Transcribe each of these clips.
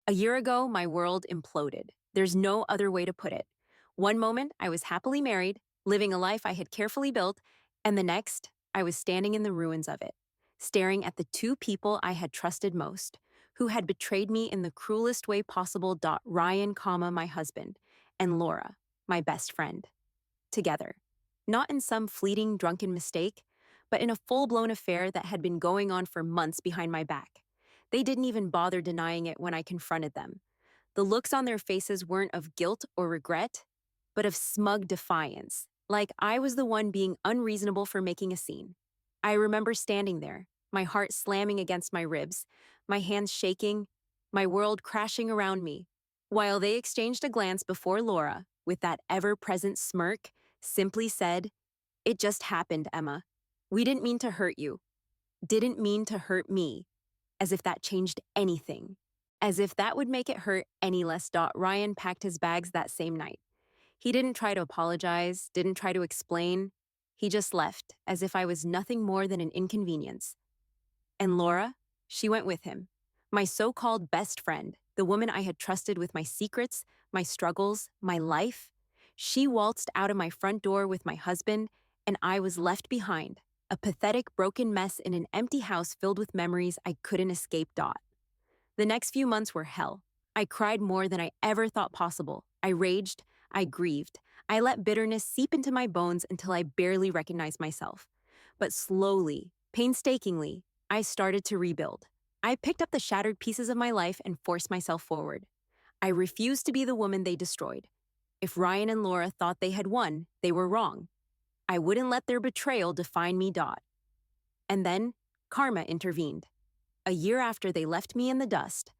A year ago, my world imploded. There's no other way to put it. One moment, I was happily married, living a life I had carefully built, and the next, I was standing in the ruins of it, staring at the two people I had trusted most, who had betrayed me in the cruelest way possible. Ryan, my husband, and Laura, my best friend. Together. Not in some fleeting, drunken mistake, but in a full-blown affair that had been going on for months behind my back. They didn't even bother denying it when I confronted them. The looks on their faces weren't of guilt or regret, but of smug defiance, like I was the one being unreasonable for making a scene. I remember standing there, my heart slamming against my ribs, my hands shaking, my world crashing around me, while they exchanged a glance before Laura, with that ever-present smirk, simply said, "It just happened, Emma. We didn't mean to hurt you. Didn't mean to hurt me." As if that changed anything. As if that would make it hurt any less. Ryan packed his bags that same night. He didn't try to apologize, didn't try to explain. He just left, as if I was nothing more than an inconvenience. And Laura, she went with him. My so-called best friend, the woman I had trusted with my secrets, my struggles, my life. She waltzed out of my front door with my husband, and I was left behind, a pathetic, broken mess in an empty house filled with memories I couldn't escape. The next few months were hell. I cried more than I ever thought possible. I raged, I grieved. I let bitterness seep into my bones until I barely recognized myself. But slowly, painstakingly, I started to rebuild. I picked up the shattered pieces of my life and forced myself forward. I refused to be the woman they destroyed. If Ryan and Laura thought they had won, they were wrong. I wouldn't let their betrayal define me. And then, karma intervened. A year after they left me in the dust,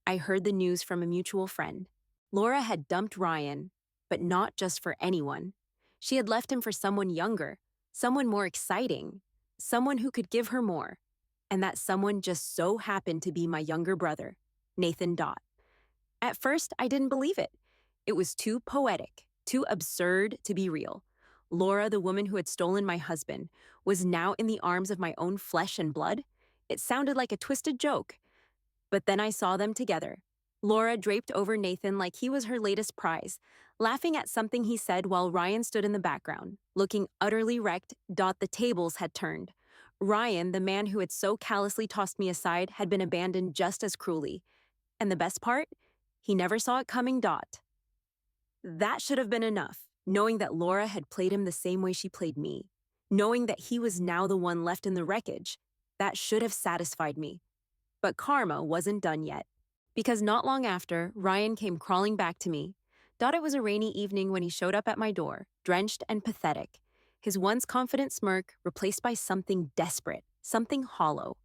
I heard the news from a mutual friend. Laura had dumped Ryan, but not just for anyone. She had left him for someone younger, someone more exciting, someone who could give her more. And that someone just so happened to be my younger brother, Nathan. At first, I didn't believe it. It was too poetic, too absurd to be real. Laura, the woman who had stolen my husband, was now in the arms of my own flesh and blood. It sounded like a twisted joke. But then I saw them together. Laura draped over Nathan like he was her latest prize, laughing at something he said while Ryan stood in the background, looking utterly wrecked. The tables had turned. Ryan, the man who had so callously tossed me aside, had been abandoned just as cruelly. And the best part? He never saw it coming. That should have been enough, knowing that Laura had played him the same way she played me, knowing that he was now the one left in the wreckage. That should have satisfied me. But karma wasn't done yet. Because not long after, Ryan came crawling back to me. It was a rainy evening when he showed up at my door, drenched and pathetic, his once confident smirk replaced by something desperate, something hollow.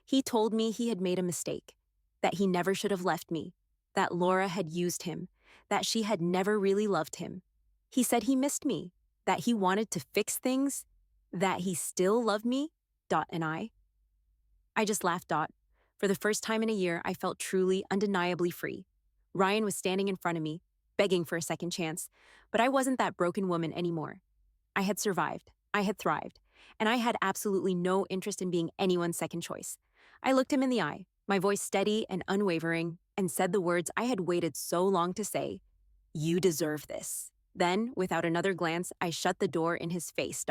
He told me he had made a mistake, that he never should have left me, that Laura had used him, that she had never really loved him. He said he missed me, that he wanted to fix things, that he still loved me. And I just laughed. For the first time in a year, I felt truly, undeniably free. Ryan was standing in front of me, begging for a second chance, but I wasn't that broken woman anymore. I had survived, I had thrived, and I had absolutely no interest in being anyone's second choice. I looked him in the eye, my voice steady and unwavering, and said the words I had waited so long to say, "You deserve this." Then, without another glance, I shut the door in his face.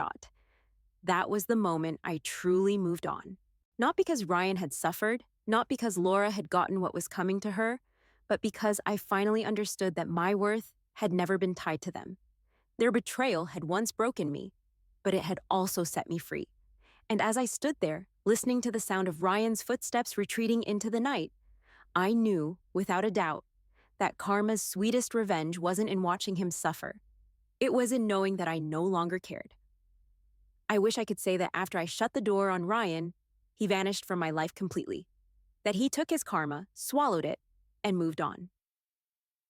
That was the moment I truly moved on. Not because Ryan had suffered, not because Laura had gotten what was coming to her, but because I finally understood that my worth had never been tied to them. Their betrayal had once broken me, but it had also set me free. And as I stood there, listening to the sound of Ryan's footsteps retreating into the night, I knew, without a doubt, that karma's sweetest revenge wasn't in watching him suffer. It was in knowing that I no longer cared. I wish I could say that after I shut the door on Ryan, he vanished from my life completely. That he took his karma, swallowed it, and moved on.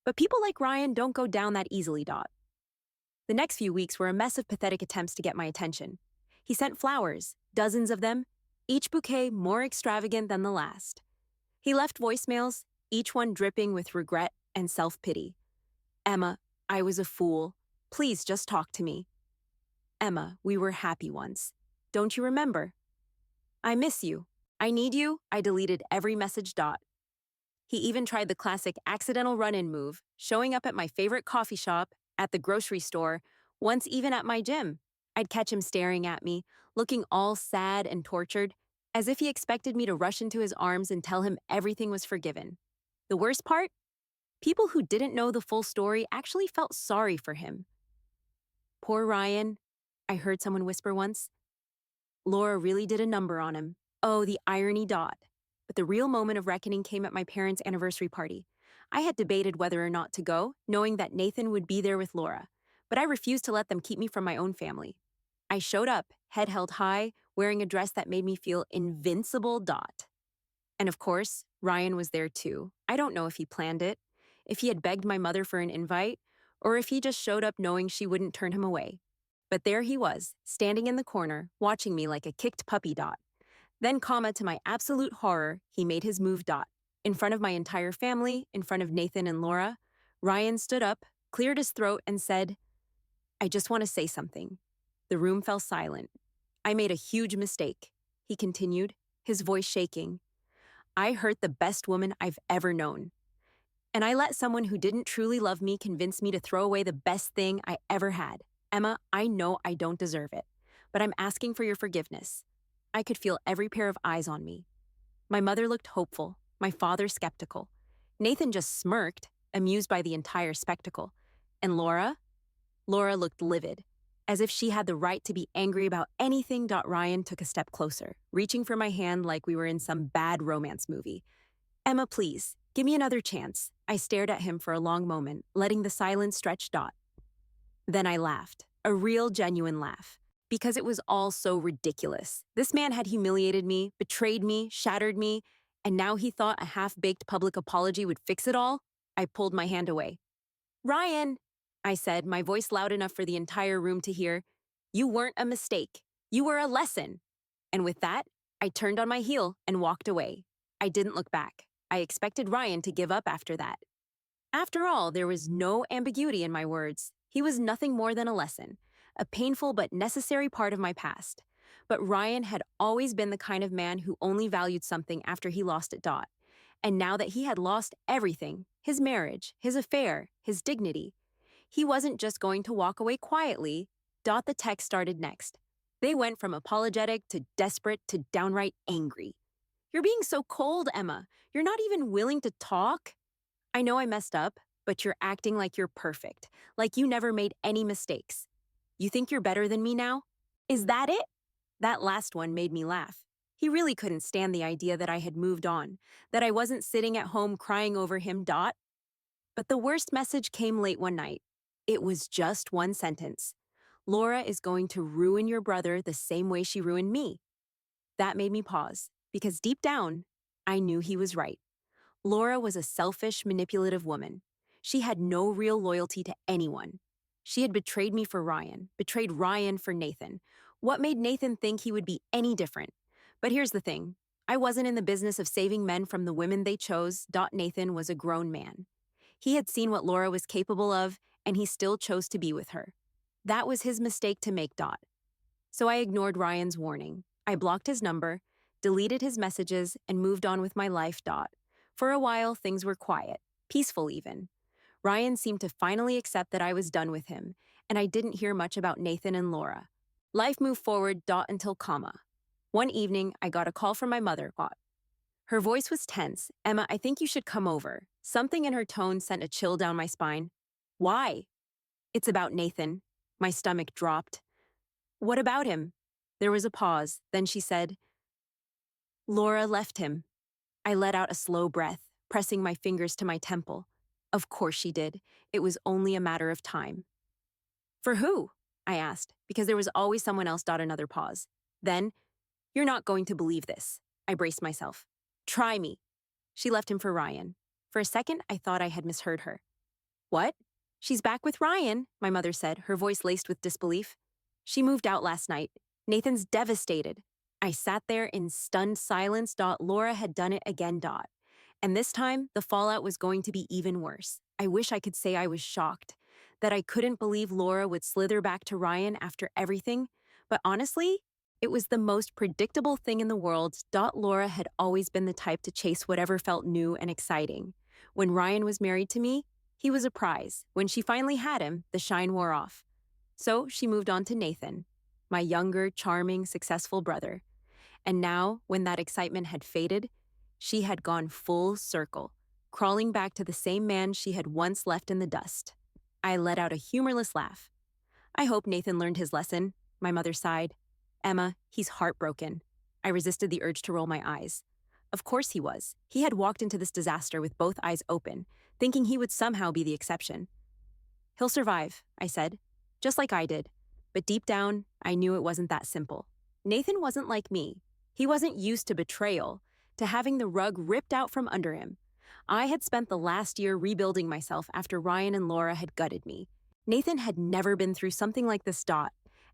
But people like Ryan don't go down that easily. The next few weeks were a mess of pathetic attempts to get my attention. He sent flowers, dozens of them, each bouquet more extravagant than the last. He left voicemails, each one dripping with regret and self-pity. "Emma, I was a fool. Please just talk to me. Emma, we were happy once. Don't you remember? I miss you. I need you." I deleted every message. He even tried the classic accidental run-in move, showing up at my favorite coffee shop, at the grocery store, once even at my gym. I'd catch him staring at me, looking all sad and tortured, as if he expected me to rush into his arms and tell him everything was forgiven. The worst part? People who didn't know the full story actually felt sorry for him. Poor Ryan, I heard someone whisper once. Laura really did a number on him. Oh, the irony. But the real moment of reckoning came at my parents' anniversary party. I had debated whether or not to go, knowing that Nathan would be there with Laura, but I refused to let them keep me from my own family. I showed up, head held high, wearing a dress that made me feel invincible. And of course, Ryan was there too. I don't know if he planned it, if he had begged my mother for an invite, or if he just showed up knowing she wouldn't turn him away. But there he was, standing in the corner, watching me like a kicked puppy. Then, to my absolute horror, he made his move. In front of my entire family, in front of Nathan and Laura, Ryan stood up, cleared his throat, and said, "I just want to say something." The room fell silent. "I made a huge mistake," he continued, his voice shaking. "I hurt the best woman I've ever known. And I let someone who didn't truly love me convince me to throw away the best thing I ever had. Emma, I know I don't deserve it, but I'm asking for your forgiveness." I could feel every pair of eyes on me. My mother looked hopeful, my father skeptical. Nathan just smirked, amused by the entire spectacle. And Laura? Laura looked livid, as if she had the right to be angry about anything. Ryan took a step closer, reaching for my hand like we were in some bad romance movie. "Emma, please, give me another chance." I stared at him for a long moment, letting the silence stretch. Then I laughed, a real, genuine laugh, because it was all so ridiculous. This man had humiliated me, betrayed me, shattered me, and now he thought a half-baked public apology would fix it all? I pulled my hand away. "Ryan," I said, my voice loud enough for the entire room to hear, "you weren't a mistake. You were a lesson." And with that, I turned on my heel and walked away. I didn't look back. I expected Ryan to give up after that. After all, there was no ambiguity in my words. He was nothing more than a lesson, a painful but necessary part of my past. But Ryan had always been the kind of man who only valued something after he lost it. And now that he had lost everything, his marriage, his affair, his dignity, he wasn't just going to walk away quietly. The text started next. They went from apologetic to desperate to downright angry. "You're being so cold, Emma. You're not even willing to talk. I know I messed up, but you're acting like you're perfect, like you never made any mistakes. You think you're better than me now? Is that it?" That last one made me laugh. He really couldn't stand the idea that I had moved on, that I wasn't sitting at home crying over him. But the worst message came late one night. It was just one sentence. "Laura is going to ruin your brother the same way she ruined me." That made me pause, because deep down, I knew he was right. Laura was a selfish, manipulative woman. She had no real loyalty to anyone. She had betrayed me for Ryan, betrayed Ryan for Nathan. What made Nathan think he would be any different? But here's the thing. I wasn't in the business of saving men from the women they chose. Nathan was a grown man. He had seen what Laura was capable of, and he still chose to be with her. That was his mistake to make. So I ignored Ryan's warning. I blocked his number, deleted his messages, and moved on with my life. For a while, things were quiet, peaceful even. Ryan seemed to finally accept that I was done with him, and I didn't hear much about Nathan and Laura. Life moved forward. Until. One evening, I got a call from my mother. Her voice was tense. "Emma, I think you should come over." Something in her tone sent a chill down my spine. "Why?" "It's about Nathan." My stomach dropped. "What about him?" There was a pause. Then she said, "Laura left him." I let out a slow breath, pressing my fingers to my temple. Of course she did. It was only a matter of time. "For who?" I asked, because there was always someone else. Another pause. Then, "You're not going to believe this." I braced myself. "Try me." She left him for Ryan. For a second, I thought I had misheard her. "What?" "She's back with Ryan," my mother said, her voice laced with disbelief. "She moved out last night. Nathan's devastated." I sat there in stunned silence. Laura had done it again. And this time, the fallout was going to be even worse. I wish I could say I was shocked, that I couldn't believe Laura would slither back to Ryan after everything. But honestly, It was the most predictable thing in the world. Laura had always been the type to chase whatever felt new and exciting. When Ryan was married to me, he was a prize. When she finally had him, the shine wore off. So she moved on to Nathan, my younger, charming, successful brother. And now, when that excitement had faded, she had gone full circle, crawling back to the same man she had once left in the dust. I let out a humorless laugh. I hope Nathan learned his lesson, my mother sighed. Emma, he's heartbroken. I resisted the urge to roll my eyes. Of course he was. He had walked into this disaster with both eyes open, thinking he would somehow be the exception. He'll survive, I said, just like I did. But deep down, I knew it wasn't that simple. Nathan wasn't like me. He wasn't used to betrayal, to having the rug ripped out from under him. I had spent the last year rebuilding myself after Ryan and Laura had gutted me. Nathan had never been through something like this.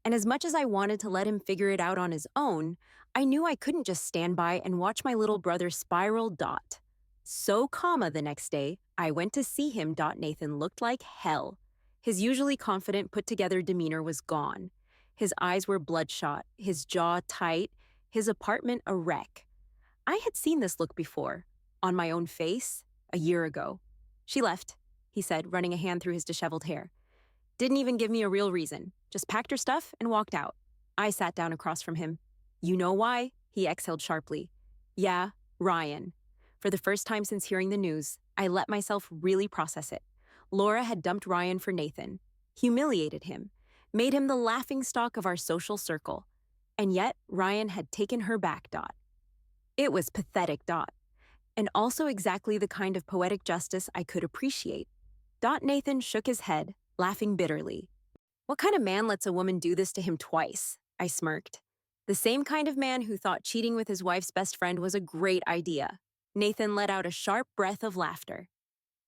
And as much as I wanted to let him figure it out on his own, I knew I couldn't just stand by and watch my little brother spiral. So, the next day, I went to see him. Nathan looked like hell. His usually confident, put-together demeanor was gone. His eyes were bloodshot, his jaw tight, his apartment a wreck. I had seen this look before, on my own face, a year ago. She left, he said, running a hand through his disheveled hair. Didn't even give me a real reason, just packed her stuff and walked out. I sat down across from him. You know why? He exhaled sharply. Yeah, Ryan. For the first time since hearing the news, I let myself really process it. Laura had dumped Ryan for Nathan, humiliated him, made him the laughingstock of our social circle. And yet, Ryan had taken her back. It was pathetic. And also exactly the kind of poetic justice I could appreciate. Nathan shook his head, laughing bitterly. What kind of man lets a woman do this to him twice? I smirked. The same kind of man who thought cheating with his wife's best friend was a great idea. Nathan let out a sharp breath of laughter.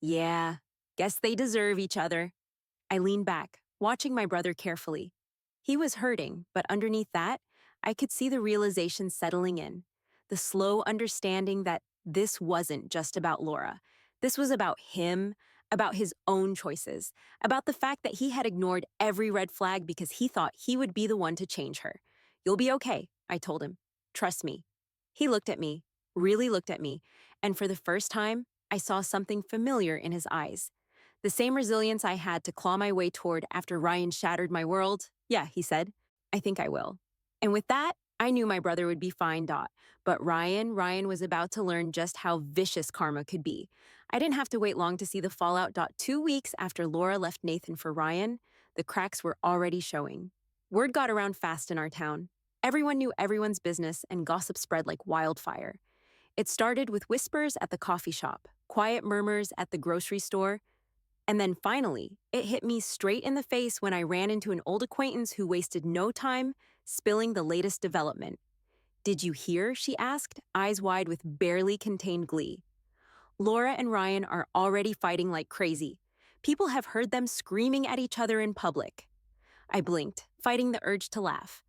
Yeah, guess they deserve each other. I leaned back, watching my brother carefully. He was hurting, but underneath that, I could see the realization settling in. The slow understanding that this wasn't just about Laura. This was about him, about his own choices, about the fact that he had ignored every red flag because he thought he would be the one to change her. You'll be okay, I told him. Trust me. He looked at me, really looked at me, and for the first time, I saw something familiar in his eyes. The same resilience I had to claw my way toward after Ryan shattered my world. Yeah, he said, I think I will. And with that, I knew my brother would be fine. But Ryan was about to learn just how vicious karma could be. I didn't have to wait long to see the fallout. 2 weeks after Laura left Nathan for Ryan, the cracks were already showing. Word got around fast in our town. Everyone knew everyone's business, and gossip spread like wildfire. It started with whispers at the coffee shop, quiet murmurs at the grocery store, and then finally, it hit me straight in the face when I ran into an old acquaintance who wasted no time spilling the latest development. Did you hear? She asked, eyes wide with barely contained glee. Laura and Ryan are already fighting like crazy. People have heard them screaming at each other in public. I blinked, fighting the urge to laugh.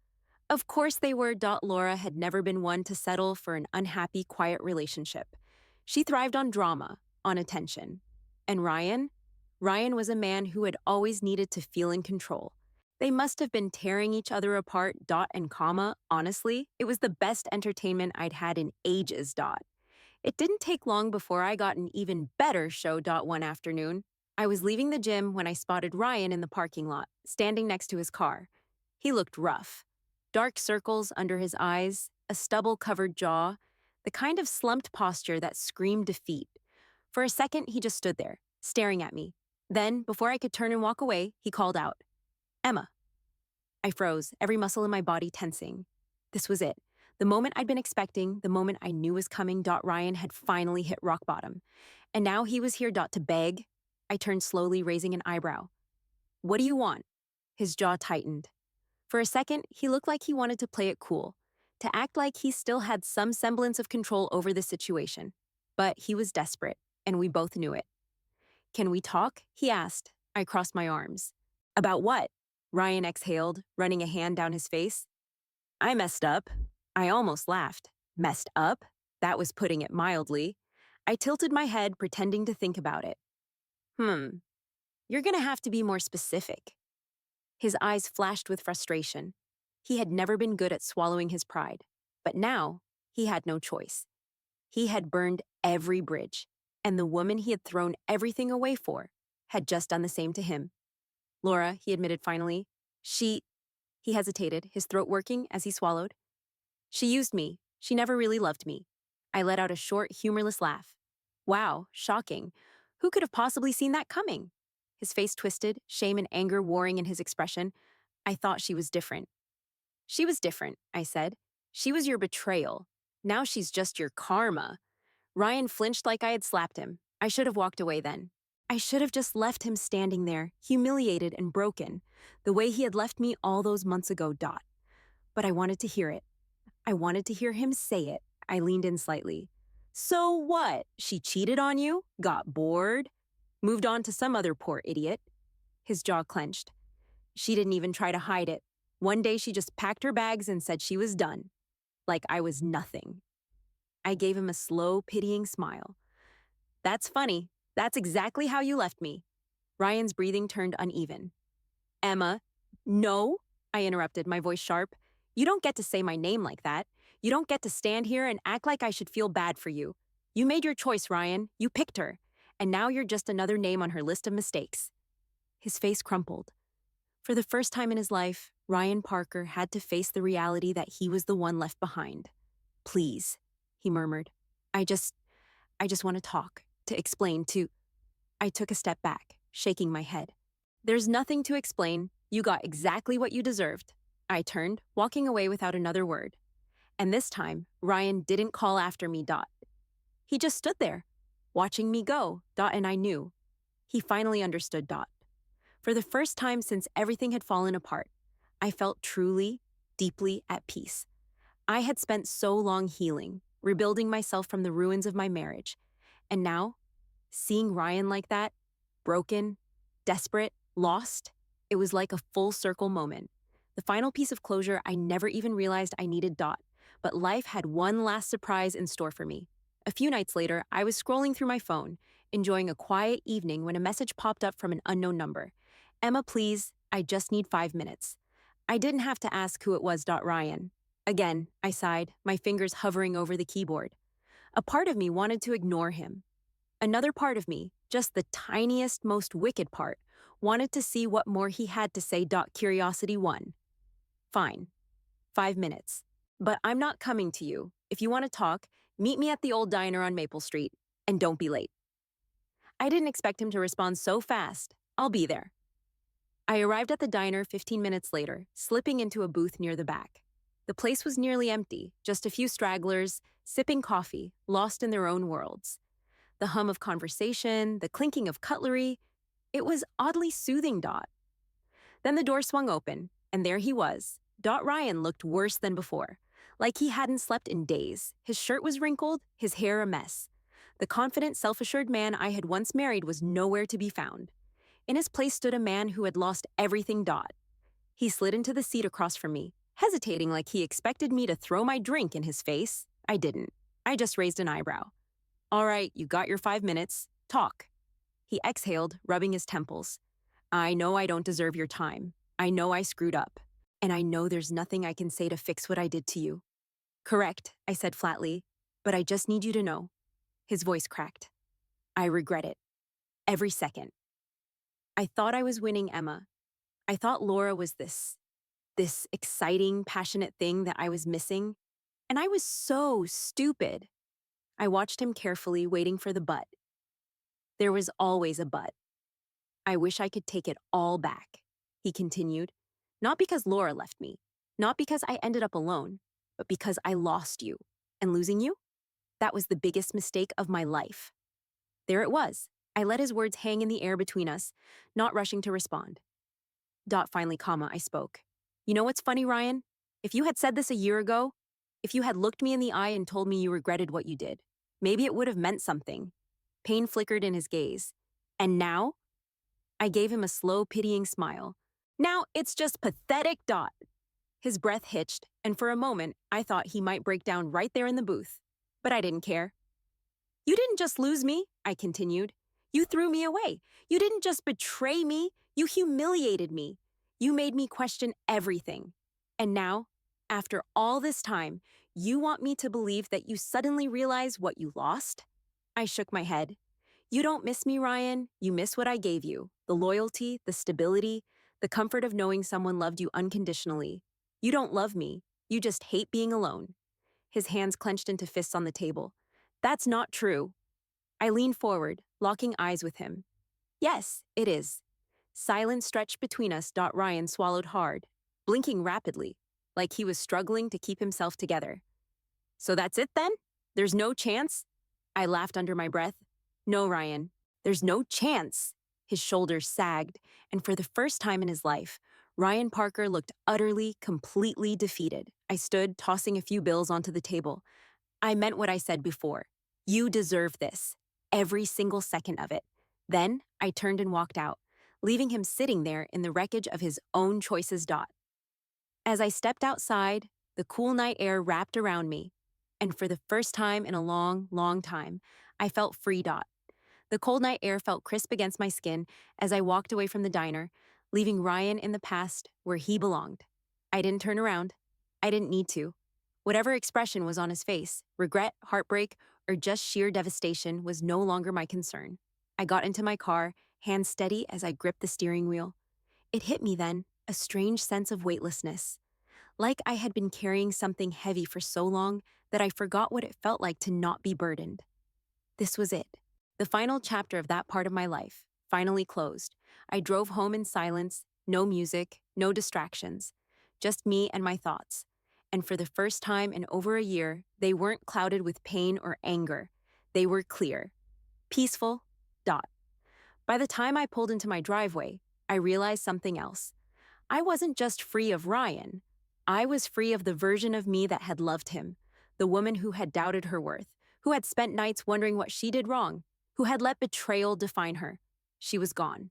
Of course they were. Laura had never been one to settle for an unhappy, quiet relationship. She thrived on drama, on attention. And Ryan? Ryan was a man who had always needed to feel in control. They must have been tearing each other apart. Honestly, it was the best entertainment I'd had in ages. It didn't take long before I got an even better show. One afternoon, I was leaving the gym when I spotted Ryan in the parking lot, standing next to his car. He looked rough. Dark circles under his eyes, a stubble-covered jaw, the kind of slumped posture that screamed defeat. For a second, he just stood there, staring at me. Then, before I could turn and walk away, he called out, Emma. I froze, every muscle in my body tensing. This was it. The moment I'd been expecting, the moment I knew was coming. Ryan had finally hit rock bottom. And now he was here. To beg. I turned slowly, raising an eyebrow. What do you want? His jaw tightened. For a second, he looked like he wanted to play it cool, to act like he still had some semblance of control over the situation. But he was desperate, and we both knew it. Can we talk? He asked. I crossed my arms. About what? Ryan exhaled, running a hand down his face. I messed up. I almost laughed. Messed up? That was putting it mildly. I tilted my head, pretending to think about it. You're gonna have to be more specific. His eyes flashed with frustration. He had never been good at swallowing his pride, but now he had no choice. He had burned every bridge, and the woman he had thrown everything away for had just done the same to him. Laura, he admitted finally, he hesitated, his throat working as he swallowed. She used me. She never really loved me. I let out a short, humorless laugh. Wow, shocking. Who could have possibly seen that coming? His face twisted, shame and anger warring in his expression. I thought she was different. She was different, I said. She was your betrayal. Now she's just your karma. Ryan flinched like I had slapped him. I should have walked away then. I should have just left him standing there, humiliated and broken, the way he had left me all those months ago. But I wanted to hear it. I wanted to hear him say it. I leaned in slightly. So what? She cheated on you? Got bored? Moved on to some other poor idiot? His jaw clenched. She didn't even try to hide it. One day she just packed her bags and said she was done. Like I was nothing. I gave him a slow, pitying smile. That's funny. That's exactly how you left me. Ryan's breathing turned uneven. Emma, no, I interrupted, my voice sharp. You don't get to say my name like that. You don't get to stand here and act like I should feel bad for you. You made your choice, Ryan. You picked her. And now you're just another name on her list of mistakes. His face crumpled. For the first time in his life, Ryan Parker had to face the reality that he was the one left behind. Please, he murmured. I just want to talk, to explain, to... I took a step back, shaking my head. There's nothing to explain. You got exactly what you deserved. I turned, walking away without another word. And this time, Ryan didn't call after me. He just stood there, watching me go. And I knew. He finally understood. For the first time since everything had fallen apart, I felt truly, deeply at peace. I had spent so long healing, rebuilding myself from the ruins of my marriage. And now, seeing Ryan like that, broken, desperate, lost, it was like a full circle moment. The final piece of closure I never even realized I needed. But life had one last surprise in store for me. A few nights later, I was scrolling through my phone, enjoying a quiet evening when a message popped up from an unknown number. Emma, please, I just need 5 minutes. I didn't have to ask who it was. Ryan. Again, I sighed, my fingers hovering over the keyboard. A part of me wanted to ignore him. Another part of me, just the tiniest, most wicked part, wanted to see what more he had to say. Curiosity won. Fine. 5 minutes. But I'm not coming to you. If you want to talk, meet me at the old diner on Maple Street, and don't be late. I didn't expect him to respond so fast. I'll be there. I arrived at the diner 15 minutes later, slipping into a booth near the back. The place was nearly empty, just a few stragglers, sipping coffee, lost in their own worlds. The hum of conversation, the clinking of cutlery, it was oddly soothing. Then the door swung open, and there he was. Ryan looked worse than before, like he hadn't slept in days. His shirt was wrinkled, his hair a mess. The confident, self-assured man I had once married was nowhere to be found. In his place stood a man who had lost everything. He slid into the seat across from me, hesitating like he expected me to throw my drink in his face. I didn't. I just raised an eyebrow. All right, you got your 5 minutes. Talk. He exhaled, rubbing his temples. I know I don't deserve your time. I know I screwed up. And I know there's nothing I can say to fix what I did to you. Correct, I said flatly, but I just need you to know. His voice cracked. I regret it. Every second. I thought I was winning, Emma. I thought Laura was this exciting, passionate thing that I was missing. And I was so stupid. I watched him carefully, waiting for the but. There was always a but. I wish I could take it all back, he continued. Not because Laura left me, not because I ended up alone, but because I lost you. And losing you? That was the biggest mistake of my life. There it was. I let his words hang in the air between us, not rushing to respond. Finally, I spoke. You know what's funny, Ryan? If you had said this a year ago, if you had looked me in the eye and told me you regretted what you did, maybe it would have meant something. Pain flickered in his gaze. And now? I gave him a slow, pitying smile. Now it's just pathetic. His breath hitched, and for a moment, I thought he might break down right there in the booth. But I didn't care. You didn't just lose me, I continued. You threw me away. You didn't just betray me, you humiliated me. You made me question everything. And now, after all this time, you want me to believe that you suddenly realize what you lost? I shook my head. You don't miss me, Ryan. You miss what I gave you: the loyalty, the stability, the comfort of knowing someone loved you unconditionally. You don't love me. You just hate being alone. His hands clenched into fists on the table. That's not true. I leaned forward, locking eyes with him. Yes, it is. Silence stretched between us. Ryan swallowed hard, blinking rapidly, like he was struggling to keep himself together. So that's it then? There's no chance? I laughed under my breath. No, Ryan, there's no chance. His shoulders sagged, and for the first time in his life, Ryan Parker looked utterly, completely defeated. I stood, tossing a few bills onto the table. I meant what I said before. You deserve this. Every single second of it. Then I turned and walked out, leaving him sitting there in the wreckage of his own choices. As I stepped outside, the cool night air wrapped around me, and for the first time in a long, long time, I felt free. The cold night air felt crisp against my skin as I walked away from the diner, leaving Ryan in the past where he belonged. I didn't turn around. I didn't need to. Whatever expression was on his face, regret, heartbreak, or just sheer devastation, was no longer my concern. I got into my car, hands steady as I gripped the steering wheel. It hit me then, a strange sense of weightlessness. Like I had been carrying something heavy for so long that I forgot what it felt like to not be burdened. This was it. The final chapter of that part of my life, finally closed. I drove home in silence, no music, no distractions, just me and my thoughts. And for the first time in over a year, they weren't clouded with pain or anger. They were clear. Peaceful. By the time I pulled into my driveway, I realized something else. I wasn't just free of Ryan. I was free of the version of me that had loved him, the woman who had doubted her worth, who had spent nights wondering what she did wrong, who had let betrayal define her. She was gone.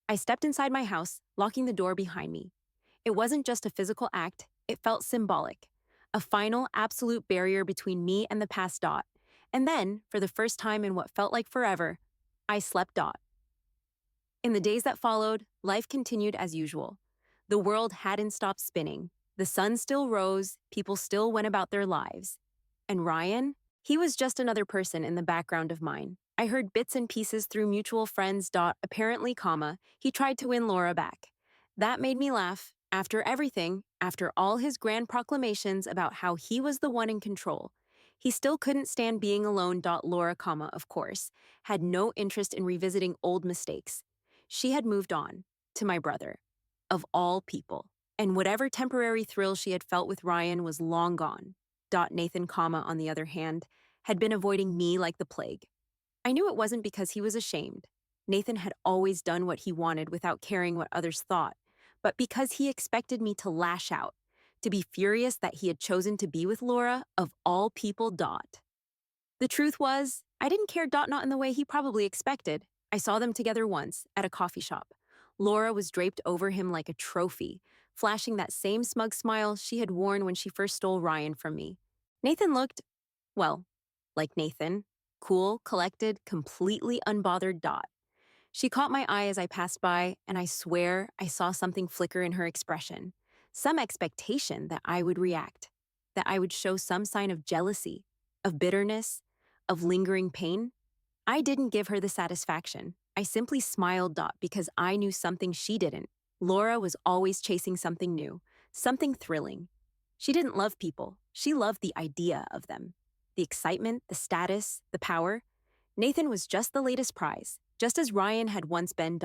I stepped inside my house, locking the door behind me. It wasn't just a physical act, it felt symbolic. A final, absolute barrier between me and the past. And then, for the first time in what felt like forever, I slept. In the days that followed, life continued as usual. The world hadn't stopped spinning. The sun still rose, people still went about their lives. And Ryan? He was just another person in the background of mine. I heard bits and pieces through mutual friends. Apparently, he tried to win Laura back. That made me laugh. After everything, after all his grand proclamations about how he was the one in control, he still couldn't stand being alone. Laura, of course, had no interest in revisiting old mistakes. She had moved on, to my brother, of all people. And whatever temporary thrill she had felt with Ryan was long gone. Nathan, on the other hand, had been avoiding me like the plague. I knew it wasn't because he was ashamed. Nathan had always done what he wanted without caring what others thought, but because he expected me to lash out, to be furious that he had chosen to be with Laura, of all people. The truth was, I didn't care. Not in the way he probably expected. I saw them together once, at a coffee shop. Laura was draped over him like a trophy, flashing that same smug smile she had worn when she first stole Ryan from me. Nathan looked, well, like Nathan, cool, collected, completely unbothered. She caught my eye as I passed by, and I swear I saw something flicker in her expression. Some expectation that I would react, that I would show some sign of jealousy, of bitterness, of lingering pain. I didn't give her the satisfaction. I simply smiled. Because I knew something she didn't. Laura was always chasing something new, something thrilling. She didn't love people. She loved the idea of them. The excitement, the status, the power. Nathan was just the latest prize, just as Ryan had once been.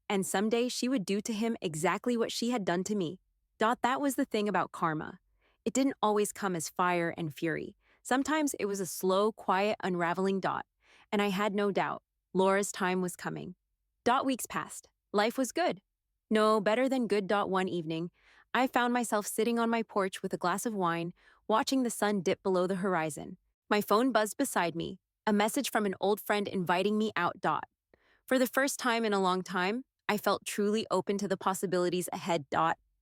And someday she would do to him exactly what she had done to me. That was the thing about karma. It didn't always come as fire and fury. Sometimes it was a slow, quiet unraveling. And I had no doubt Laura's time was coming. Weeks passed. Life was good. No, better than good. One evening, I found myself sitting on my porch with a glass of wine, watching the sun dip below the horizon. My phone buzzed beside me, a message from an old friend inviting me out. For the first time in a long time, I felt truly open to the possibilities ahead.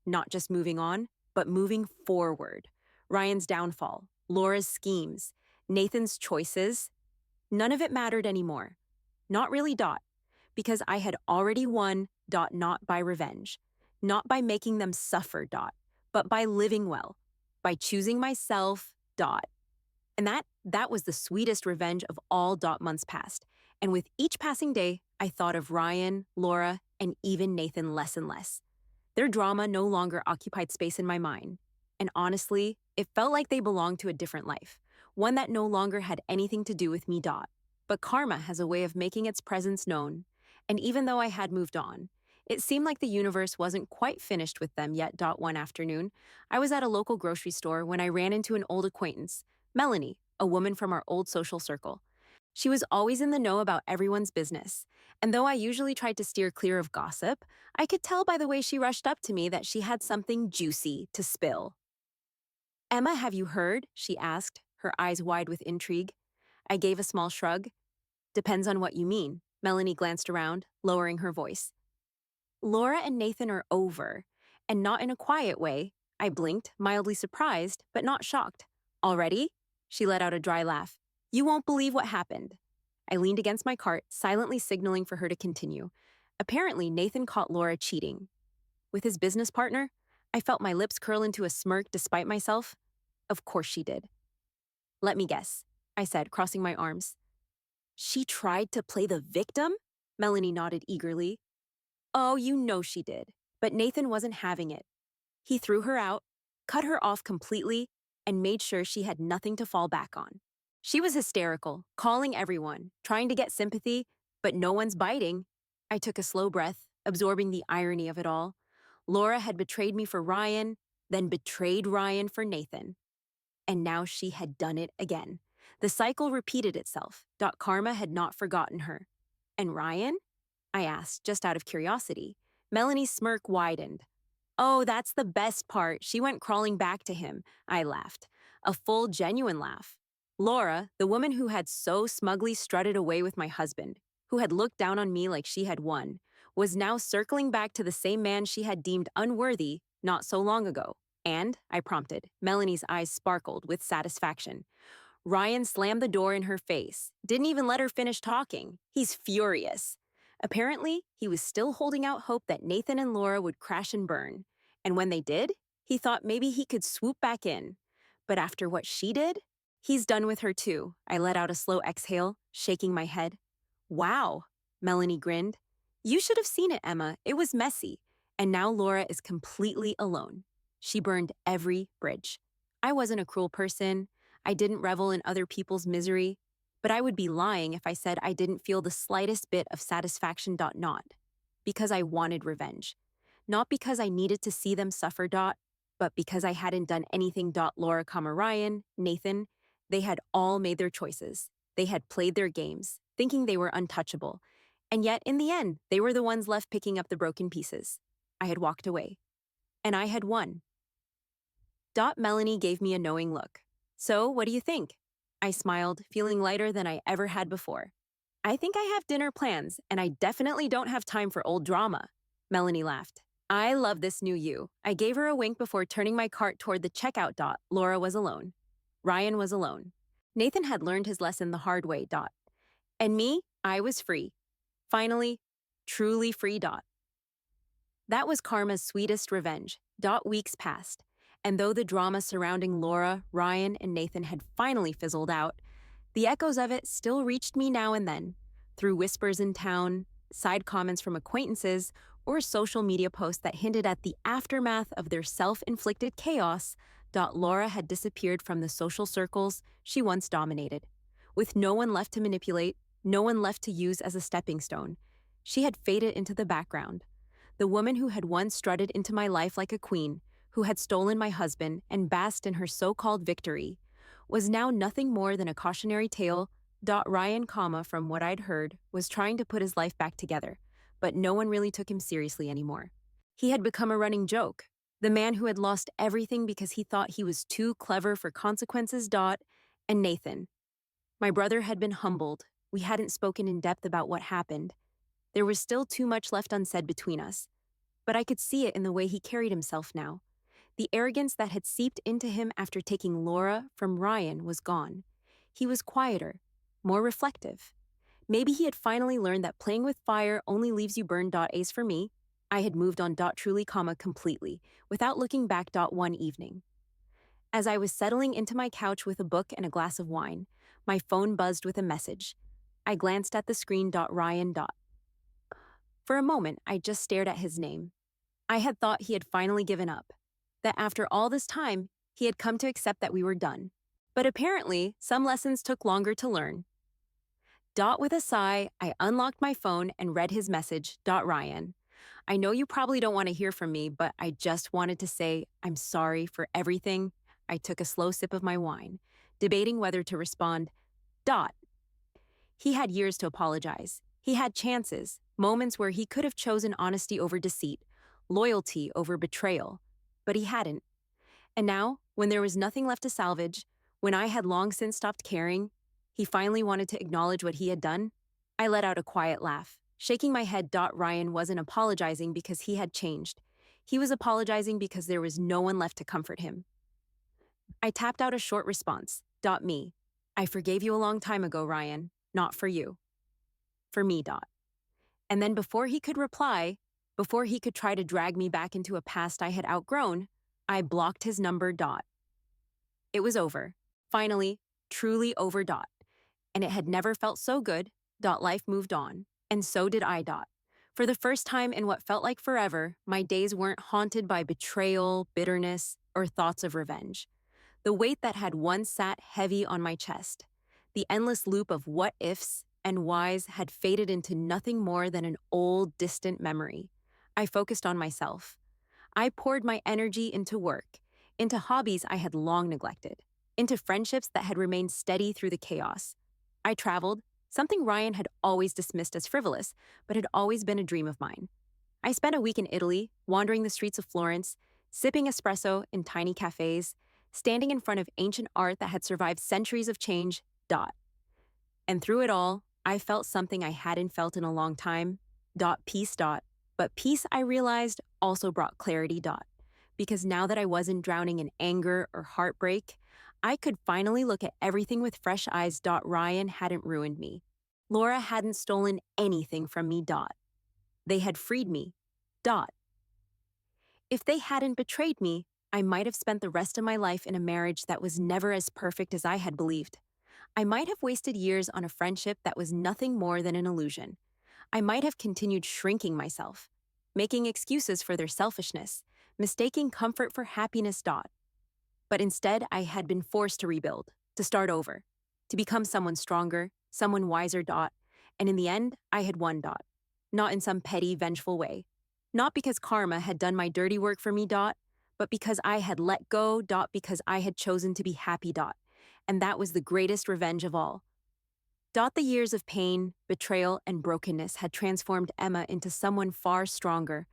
Not just moving on, but moving forward. Ryan's downfall, Laura's schemes, Nathan's choices. None of it mattered anymore. Not really. Because I had already won. Not by revenge. Not by making them suffer. but by living well, by choosing myself, dot. And that was the sweetest revenge of all dot months past. And with each passing day, I thought of Ryan, Laura, and even Nathan less and less. Their drama no longer occupied space in my mind. And honestly, it felt like they belonged to a different life, one that no longer had anything to do with me, dot. But karma has a way of making its presence known. And even though I had moved on, it seemed like the universe wasn't quite finished with them yet, dot. One afternoon, I was at a local grocery store when I ran into an old acquaintance, Melanie, a woman from our old social circle. She was always in the know about everyone's business, and though I usually tried to steer clear of gossip, I could tell by the way she rushed up to me that she had something juicy to spill. Emma, have you heard? She asked, her eyes wide with intrigue. I gave a small shrug. Depends on what you mean. Melanie glanced around, lowering her voice. Laura and Nathan are over, and not in a quiet way. I blinked, mildly surprised, but not shocked. Already? She let out a dry laugh. You won't believe what happened. I leaned against my cart, silently signaling for her to continue. Apparently, Nathan caught Laura cheating. With his business partner, I felt my lips curl into a smirk despite myself. Of course she did. Let me guess, I said, crossing my arms. She tried to play the victim? Melanie nodded eagerly. Oh, you know she did. But Nathan wasn't having it. He threw her out, cut her off completely, and made sure she had nothing to fall back on. She was hysterical, calling everyone, trying to get sympathy, but no one's biting. I took a slow breath, absorbing the irony of it all. Laura had betrayed me for Ryan, then betrayed Ryan for Nathan. And now she had done it again. The cycle repeated itself. Karma had not forgotten her. And Ryan? I asked, just out of curiosity. Melanie's smirk widened. Oh, that's the best part. She went crawling back to him. I laughed. A full, genuine laugh. Laura, the woman who had so smugly strutted away with my husband, who had looked down on me like she had won, was now circling back to the same man she had deemed unworthy not so long ago. And, I prompted, Melanie's eyes sparkled with satisfaction. Ryan slammed the door in her face, didn't even let her finish talking. He's furious. Apparently, he was still holding out hope that Nathan and Laura would crash and burn. And when they did, he thought maybe he could swoop back in. But after what she did, he's done with her too. I let out a slow exhale, shaking my head. Wow, Melanie grinned. You should have seen it, Emma. It was messy. And now Laura is completely alone. She burned every bridge. I wasn't a cruel person. I didn't revel in other people's misery. But I would be lying if I said I didn't feel the slightest bit of satisfaction. Not because I wanted revenge. Not because I needed to see them suffer. But because I hadn't done anything. Laura, Ryan, Nathan, they had all made their choices. They had played their games, thinking they were untouchable. And yet, in the end, they were the ones left picking up the broken pieces. I had walked away. And I had won. Melanie gave me a knowing look. So, what do you think? I smiled, feeling lighter than I ever had before. I think I have dinner plans, and I definitely don't have time for old drama. Melanie laughed. I love this new you. I gave her a wink before turning my cart toward the checkout. Laura was alone. Ryan was alone. Nathan had learned his lesson the hard way. And me, I was free. Finally, truly free. That was karma's sweetest revenge. Weeks passed. And though the drama surrounding Laura, Ryan, and Nathan had finally fizzled out, the echoes of it still reached me now and then, through whispers in town, side comments from acquaintances, or social media posts that hinted at the aftermath of their self-inflicted chaos. Laura had disappeared from the social circles she once dominated. With no one left to manipulate, no one left to use as a stepping stone, she had faded into the background. The woman who had once strutted into my life like a queen, who had stolen my husband and basked in her so-called victory, was now nothing more than a cautionary tale. Ryan, from what I'd heard, was trying to put his life back together, but no one really took him seriously anymore. He had become a running joke, the man who had lost everything because he thought he was too clever for consequences. And Nathan. My brother had been humbled. We hadn't spoken in depth about what happened. There was still too much left unsaid between us, but I could see it in the way he carried himself now. The arrogance that had seeped into him after taking Laura from Ryan was gone. He was quieter, more reflective. Maybe he had finally learned that playing with fire only leaves you burned. As for me, I had moved on. Truly, completely, without looking back. One evening, as I was settling into my couch with a book and a glass of wine, my phone buzzed with a message. I glanced at the screen. Ryan. For a moment, I just stared at his name. I had thought he had finally given up, that after all this time, he had come to accept that we were done. But apparently, some lessons took longer to learn. With a sigh, I unlocked my phone and read his message. Ryan, I know you probably don't want to hear from me, but I just wanted to say I'm sorry for everything. I took a slow sip of my wine, debating whether to respond. He had years to apologize. He had chances, moments where he could have chosen honesty over deceit, loyalty over betrayal. But he hadn't. And now, when there was nothing left to salvage, when I had long since stopped caring, he finally wanted to acknowledge what he had done. I let out a quiet laugh, shaking my head. Ryan wasn't apologizing because he had changed. He was apologizing because there was no one left to comfort him. I tapped out a short response. Me. I forgave you a long time ago, Ryan. Not for you. For me. And then before he could reply, before he could try to drag me back into a past I had outgrown, I blocked his number. It was over. Finally, truly over. And it had never felt so good. Life moved on. And so did I. For the first time in what felt like forever, my days weren't haunted by betrayal, bitterness, or thoughts of revenge. The weight that had once sat heavy on my chest, the endless loop of what ifs and whys had faded into nothing more than an old, distant memory. I focused on myself. I poured my energy into work, into hobbies I had long neglected, into friendships that had remained steady through the chaos. I traveled, something Ryan had always dismissed as frivolous, but had always been a dream of mine. I spent a week in Italy, wandering the streets of Florence, sipping espresso in tiny cafes, standing in front of ancient art that had survived centuries of change. And through it all, I felt something I hadn't felt in a long time. Peace. But peace, I realized, also brought clarity. Because now that I wasn't drowning in anger or heartbreak, I could finally look at everything with fresh eyes. Ryan hadn't ruined me. Laura hadn't stolen anything from me. They had freed me. If they hadn't betrayed me, I might have spent the rest of my life in a marriage that was never as perfect as I had believed. I might have wasted years on a friendship that was nothing more than an illusion. I might have continued shrinking myself, making excuses for their selfishness, mistaking comfort for happiness. But instead, I had been forced to rebuild, to start over, to become someone stronger, someone wiser. And in the end, I had won. Not in some petty, vengeful way. Not because karma had done my dirty work for me. But because I had let go. Because I had chosen to be happy. And that was the greatest revenge of all. The years of pain, betrayal, and brokenness had transformed Emma into someone far stronger,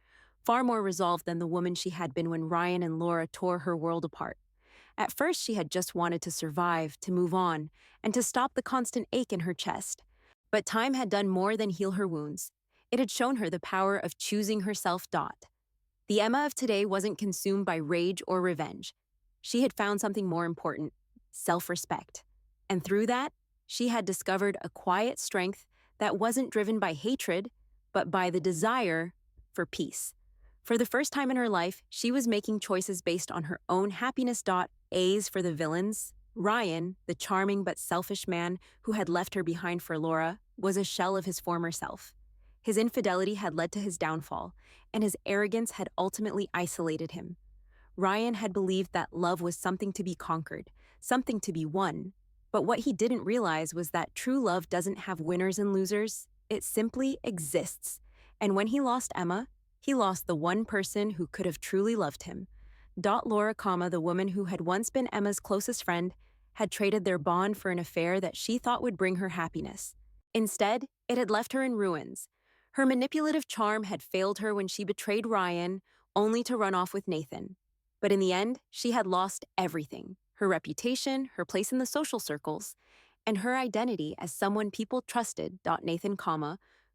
far more resolved than the woman she had been when Ryan and Laura tore her world apart. At first, she had just wanted to survive, to move on, and to stop the constant ache in her chest. But time had done more than heal her wounds. It had shown her the power of choosing herself. The Emma of today wasn't consumed by rage or revenge. She had found something more important: self-respect. And through that, she had discovered a quiet strength that wasn't driven by hatred, but by the desire for peace. For the first time in her life, she was making choices based on her own happiness. A's for the villains. Ryan, the charming but selfish man who had left her behind for Laura, was a shell of his former self. His infidelity had led to his downfall, and his arrogance had ultimately isolated him. Ryan had believed that love was something to be conquered, something to be won. But what he didn't realize was that true love doesn't have winners and losers. It simply exists. And when he lost Emma, he lost the one person who could have truly loved him. Laura, the woman who had once been Emma's closest friend, had traded their bond for an affair that she thought would bring her happiness. Instead, it had left her in ruins. Her manipulative charm had failed her when she betrayed Ryan, only to run off with Nathan. But in the end, she had lost everything: her reputation, her place in the social circles, and her identity as someone people trusted. Nathan,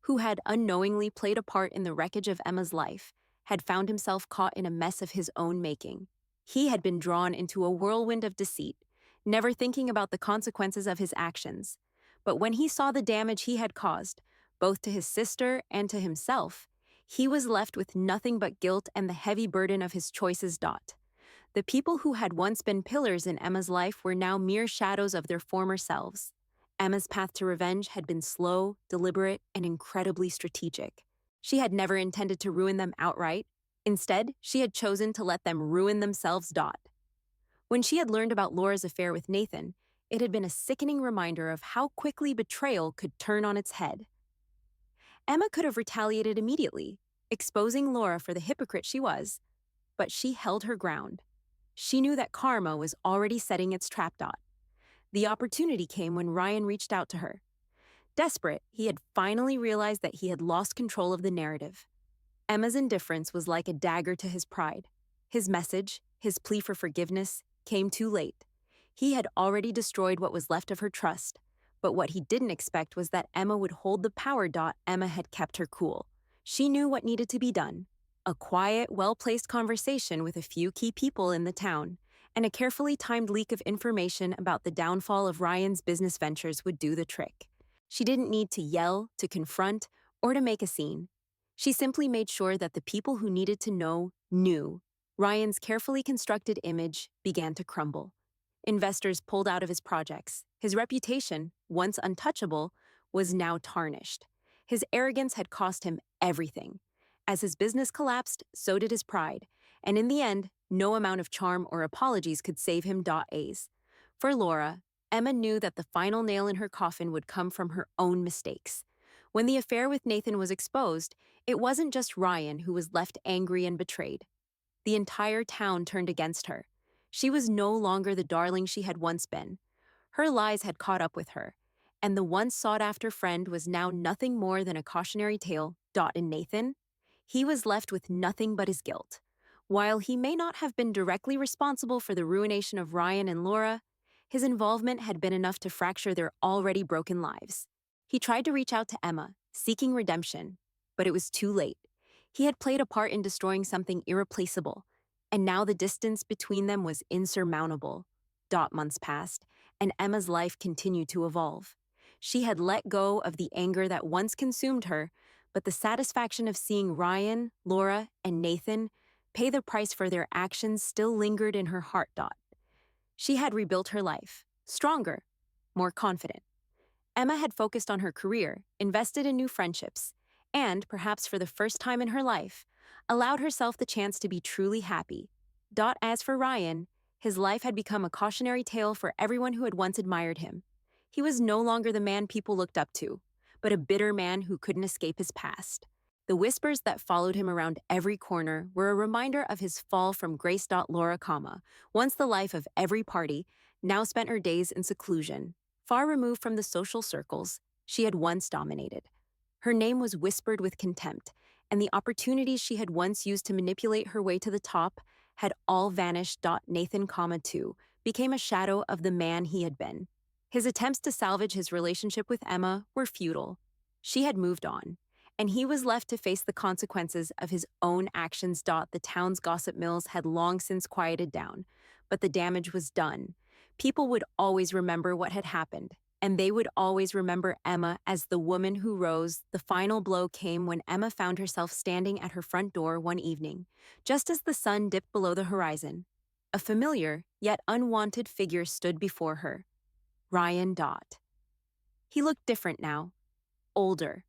who had unknowingly played a part in the wreckage of Emma's life, had found himself caught in a mess of his own making. He had been drawn into a whirlwind of deceit, never thinking about the consequences of his actions. But when he saw the damage he had caused, both to his sister and to himself, He was left with nothing but guilt and the heavy burden of his choices. The people who had once been pillars in Emma's life were now mere shadows of their former selves. Emma's path to revenge had been slow, deliberate, and incredibly strategic. She had never intended to ruin them outright. Instead, she had chosen to let them ruin themselves. When she had learned about Laura's affair with Nathan, it had been a sickening reminder of how quickly betrayal could turn on its head. Emma could have retaliated immediately, exposing Laura for the hypocrite she was, but she held her ground. She knew that karma was already setting its trap. The opportunity came when Ryan reached out to her. Desperate, he had finally realized that he had lost control of the narrative. Emma's indifference was like a dagger to his pride. His message, his plea for forgiveness, came too late. He had already destroyed what was left of her trust, but what he didn't expect was that Emma would hold the power. Emma had kept her cool. She knew what needed to be done. A quiet, well-placed conversation with a few key people in the town, and a carefully timed leak of information about the downfall of Ryan's business ventures would do the trick. She didn't need to yell, to confront, or to make a scene. She simply made sure that the people who needed to know knew. Ryan's carefully constructed image began to crumble. Investors pulled out of his projects. His reputation, once untouchable, was now tarnished. His arrogance had cost him everything. As his business collapsed, so did his pride, and in the end, no amount of charm or apologies could save him. For Laura, Emma knew that the final nail in her coffin would come from her own mistakes. When the affair with Nathan was exposed, it wasn't just Ryan who was left angry and betrayed. The entire town turned against her. She was no longer the darling she had once been. Her lies had caught up with her, and the once sought-after friend was now nothing more than a cautionary tale. In Nathan, he was left with nothing but his guilt. While he may not have been directly responsible for the ruination of Ryan and Laura, his involvement had been enough to fracture their already broken lives. He tried to reach out to Emma, seeking redemption, but it was too late. He had played a part in destroying something irreplaceable, and now the distance between them was insurmountable. Months passed, and Emma's life continued to evolve. She had let go of the anger that once consumed her, but the satisfaction of seeing Ryan, Laura, and Nathan pay the price for their actions still lingered in her heart. She had rebuilt her life, stronger, more confident. Emma had focused on her career, invested in new friendships, and, perhaps for the first time in her life, allowed herself the chance to be truly happy. As for Ryan, his life had become a cautionary tale for everyone who had once admired him. He was no longer the man people looked up to, but a bitter man who couldn't escape his past. The whispers that followed him around every corner were a reminder of his fall from grace. Laura, once the life of every party, now spent her days in seclusion, far removed from the social circles she had once dominated. Her name was whispered with contempt, and the opportunities she had once used to manipulate her way to the top had all vanished. Nathan, too, became a shadow of the man he had been. His attempts to salvage his relationship with Emma were futile. She had moved on, and he was left to face the consequences of his own actions. The town's gossip mills had long since quieted down, but the damage was done. People would always remember what had happened, and they would always remember Emma as the woman who rose. The final blow came when Emma found herself standing at her front door one evening, just as the sun dipped below the horizon. A familiar, yet unwanted figure stood before her. Ryan. He looked different now, older,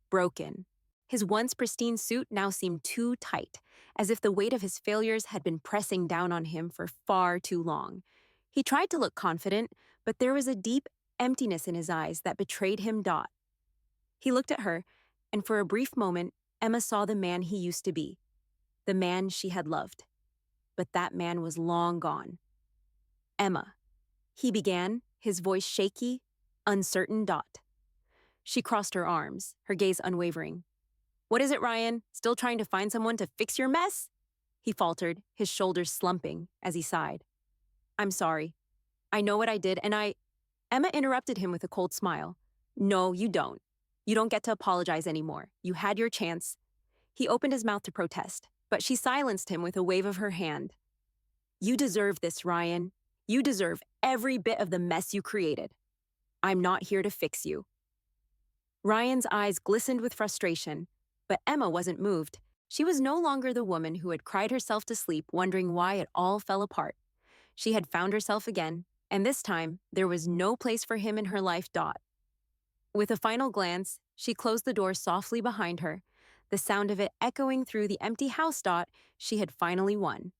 broken. His once pristine suit now seemed too tight, as if the weight of his failures had been pressing down on him for far too long. He tried to look confident, but there was a deep emptiness in his eyes that betrayed him. He looked at her, and for a brief moment, Emma saw the man he used to be, the man she had loved. But that man was long gone. Emma, he began, his voice shaky, uncertain. She crossed her arms, her gaze unwavering. "What is it, Ryan? Still trying to find someone to fix your mess?" He faltered, his shoulders slumping as he sighed. "I'm sorry. I know what I did, and Emma interrupted him with a cold smile. "No, you don't. You don't get to apologize anymore. You had your chance." He opened his mouth to protest, but she silenced him with a wave of her hand. "You deserve this, Ryan. You deserve every bit of the mess you created. I'm not here to fix you." Ryan's eyes glistened with frustration. But Emma wasn't moved. She was no longer the woman who had cried herself to sleep, wondering why it all fell apart. She had found herself again, and this time, there was no place for him in her life. With a final glance, she closed the door softly behind her, the sound of it echoing through the empty house. She had finally won.